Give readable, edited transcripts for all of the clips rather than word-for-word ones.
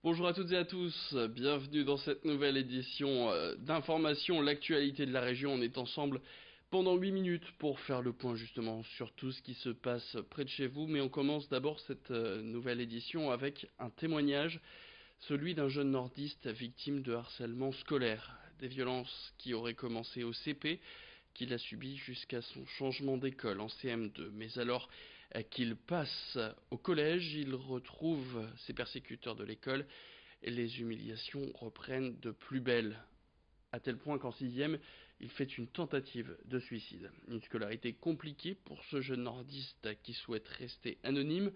Bonjour à toutes et à tous, bienvenue dans cette nouvelle édition d'information, l'actualité de la région. On est ensemble pendant 8 minutes pour faire le point justement sur tout ce qui se passe près de chez vous. Mais on commence d'abord cette nouvelle édition avec un témoignage, celui d'un jeune nordiste victime de harcèlement scolaire. Des violences qui auraient commencé au CP, qu'il a subi jusqu'à son changement d'école en CM2. Mais alors qu'il passe au collège, il retrouve ses persécuteurs de l'école et les humiliations reprennent de plus belle. À tel point qu'en sixième, il fait une tentative de suicide. Une scolarité compliquée pour ce jeune nordiste qui souhaite rester anonyme,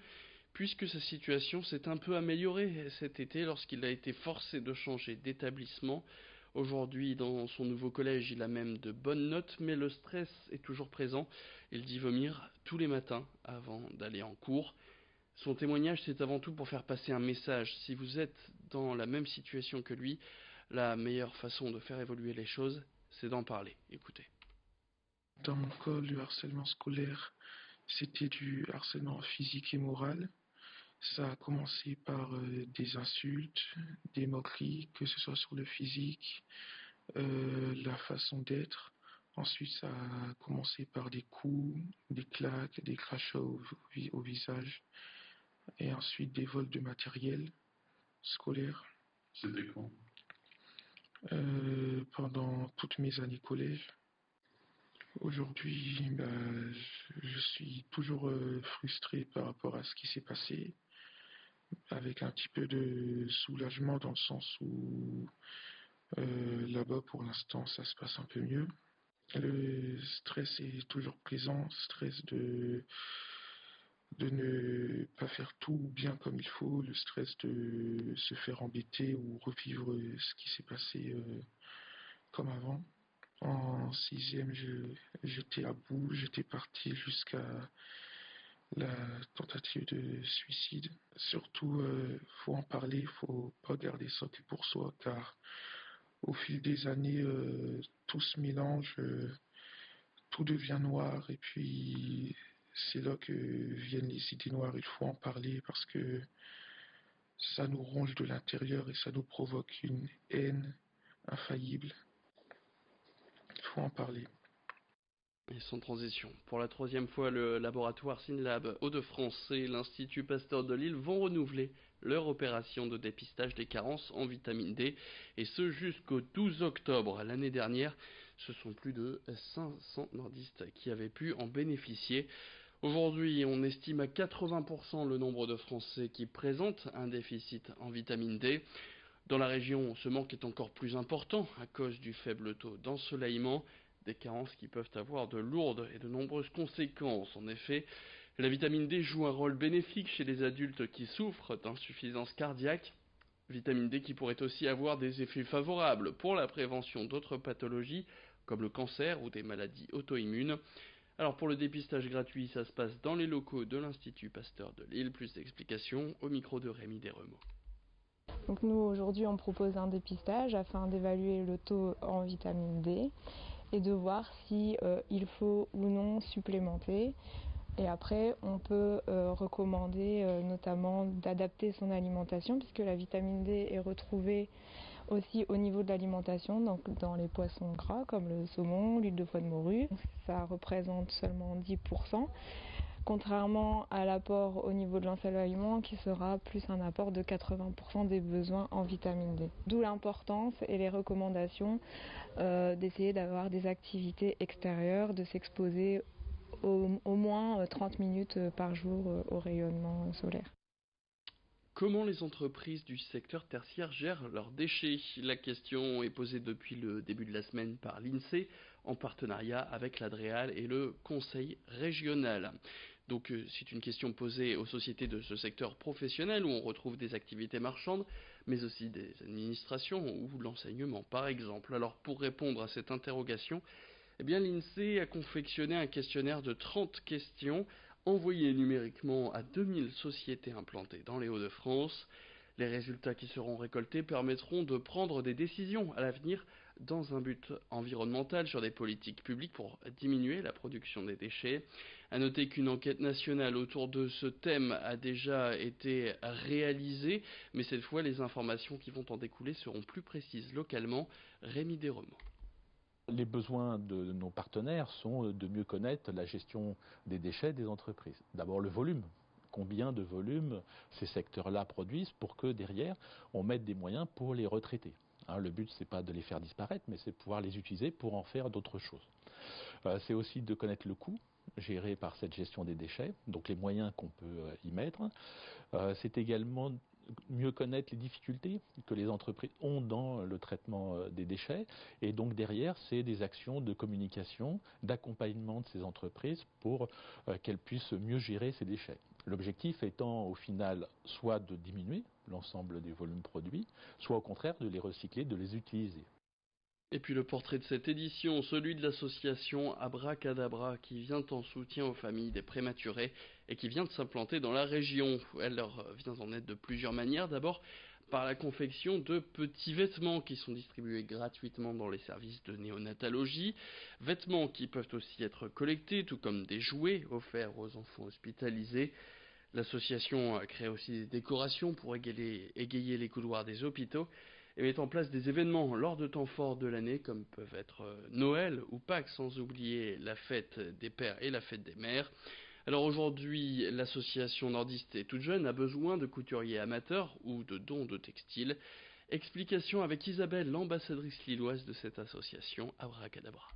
puisque sa situation s'est un peu améliorée cet été lorsqu'il a été forcé de changer d'établissement. Aujourd'hui, dans son nouveau collège, il a même de bonnes notes, mais le stress est toujours présent. Il dit vomir tous les matins avant d'aller en cours. Son témoignage, c'est avant tout pour faire passer un message. Si vous êtes dans la même situation que lui, la meilleure façon de faire évoluer les choses, c'est d'en parler. Écoutez. Dans mon cas, le harcèlement scolaire, c'était du harcèlement physique et moral. Ça a commencé par des insultes, des moqueries, que ce soit sur le physique, la façon d'être. Ensuite, ça a commencé par des coups, des claques, des crachats au visage. Et ensuite, des vols de matériel scolaire. C'était quand? Pendant toutes mes années collège. Aujourd'hui, je suis toujours frustré par rapport à ce qui s'est passé, avec un petit peu de soulagement dans le sens où là-bas, pour l'instant, ça se passe un peu mieux. Le stress est toujours présent, stress de ne pas faire tout bien comme il faut, le stress de se faire embêter ou revivre ce qui s'est passé comme avant. En sixième, j'étais à bout, j'étais parti jusqu'à la tentative de suicide. Surtout, faut en parler, faut pas garder ça que pour soi, car au fil des années, tout se mélange, tout devient noir, et puis c'est là que viennent les idées noires. Il faut en parler parce que ça nous ronge de l'intérieur et ça nous provoque une haine infaillible. Il faut en parler. Et sans transition. Pour la troisième fois, le laboratoire Synlab Hauts-de-France et l'Institut Pasteur de Lille vont renouveler leur opération de dépistage des carences en vitamine D, et ce jusqu'au 12 octobre. L'année dernière, ce sont plus de 500 nordistes qui avaient pu en bénéficier. Aujourd'hui, on estime à 80% le nombre de Français qui présentent un déficit en vitamine D. Dans la région, ce manque est encore plus important à cause du faible taux d'ensoleillement, des carences qui peuvent avoir de lourdes et de nombreuses conséquences. En effet, la vitamine D joue un rôle bénéfique chez les adultes qui souffrent d'insuffisance cardiaque, vitamine D qui pourrait aussi avoir des effets favorables pour la prévention d'autres pathologies comme le cancer ou des maladies auto-immunes. Alors pour le dépistage gratuit, ça se passe dans les locaux de l'Institut Pasteur de Lille. Plus d'explications au micro de Rémi Desremeaux. Donc nous aujourd'hui on propose un dépistage afin d'évaluer le taux en vitamine D et de voir si il faut ou non supplémenter. Et après on peut recommander notamment d'adapter son alimentation, puisque la vitamine D est retrouvée aussi au niveau de l'alimentation, donc dans les poissons gras comme le saumon, l'huile de foie de morue. Ça représente seulement 10%. Contrairement à l'apport au niveau de l'ensoleillement qui sera plus un apport de 80% des besoins en vitamine D. D'où l'importance et les recommandations d'essayer d'avoir des activités extérieures, de s'exposer au moins 30 minutes par jour au rayonnement solaire. Comment les entreprises du secteur tertiaire gèrent leurs déchets? La question est posée depuis le début de la semaine par l'INSEE en partenariat avec l'Adréal et le Conseil régional. Donc c'est une question posée aux sociétés de ce secteur professionnel où on retrouve des activités marchandes, mais aussi des administrations ou l'enseignement par exemple. Alors pour répondre à cette interrogation, eh bien l'INSEE a confectionné un questionnaire de 30 questions envoyé numériquement à 2000 sociétés implantées dans les Hauts-de-France. Les résultats qui seront récoltés permettront de prendre des décisions à l'avenir dans un but environnemental sur des politiques publiques pour diminuer la production des déchets. À noter qu'une enquête nationale autour de ce thème a déjà été réalisée, mais cette fois les informations qui vont en découler seront plus précises localement. Rémi Desremaux. Les besoins de nos partenaires sont de mieux connaître la gestion des déchets des entreprises. D'abord le volume. Combien de volume ces secteurs-là produisent pour que derrière on mette des moyens pour les retraiter. Le but c'est pas de les faire disparaître, mais c'est de pouvoir les utiliser pour en faire d'autres choses. C'est aussi de connaître le coût géré par cette gestion des déchets, donc les moyens qu'on peut y mettre. C'est également mieux connaître les difficultés que les entreprises ont dans le traitement des déchets. Et donc derrière, c'est des actions de communication, d'accompagnement de ces entreprises pour qu'elles puissent mieux gérer ces déchets. L'objectif étant au final soit de diminuer l'ensemble des volumes produits, soit au contraire de les recycler, de les utiliser. Et puis le portrait de cette édition, celui de l'association Abracadabra qui vient en soutien aux familles des prématurés et qui vient de s'implanter dans la région. Elle leur vient en aide de plusieurs manières. D'abord par la confection de petits vêtements qui sont distribués gratuitement dans les services de néonatologie. Vêtements qui peuvent aussi être collectés, tout comme des jouets offerts aux enfants hospitalisés. L'association crée aussi des décorations pour égayer les couloirs des hôpitaux et met en place des événements lors de temps forts de l'année comme peuvent être Noël ou Pâques, sans oublier la fête des pères et la fête des mères. Alors aujourd'hui, l'association nordiste est toute jeune, a besoin de couturiers amateurs ou de dons de textiles. Explication avec Isabelle, l'ambassadrice lilloise de cette association Abracadabra.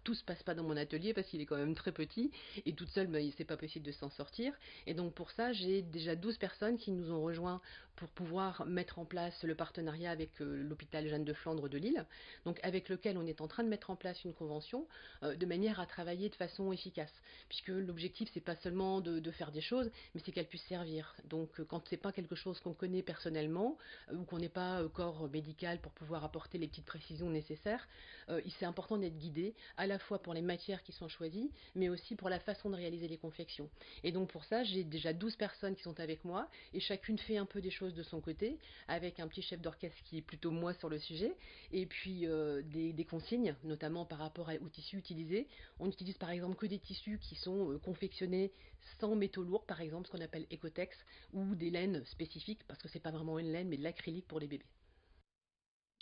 Tout se passe pas dans mon atelier parce qu'il est quand même très petit et toute seule c'est pas possible de s'en sortir, et donc pour ça j'ai déjà 12 personnes qui nous ont rejoints pour pouvoir mettre en place le partenariat avec l'hôpital Jeanne de Flandre de Lille, donc avec lequel on est en train de mettre en place une convention de manière à travailler de façon efficace, puisque l'objectif c'est pas seulement de faire des choses, mais c'est qu'elles puissent servir. Donc quand c'est pas quelque chose qu'on connaît personnellement ou qu'on n'est pas corps médical pour pouvoir apporter les petites précisions nécessaires, c'est important d'être guidé à la fois pour les matières qui sont choisies, mais aussi pour la façon de réaliser les confections. Et donc pour ça, j'ai déjà 12 personnes qui sont avec moi, et chacune fait un peu des choses de son côté, avec un petit chef d'orchestre qui est plutôt moi sur le sujet, et puis des consignes, notamment par rapport aux tissus utilisés. On utilise par exemple que des tissus qui sont confectionnés sans métaux lourds, par exemple ce qu'on appelle Ecotex, ou des laines spécifiques, parce que c'est pas vraiment une laine, mais de l'acrylique pour les bébés.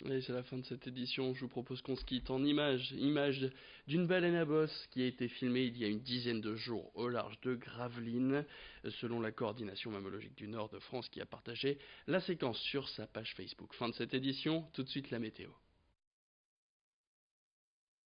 Et c'est la fin de cette édition, je vous propose qu'on se quitte en images d'une baleine à bosse qui a été filmée il y a une dizaine de jours au large de Gravelines, selon la coordination mammalogique du Nord de France qui a partagé la séquence sur sa page Facebook. Fin de cette édition, tout de suite la météo.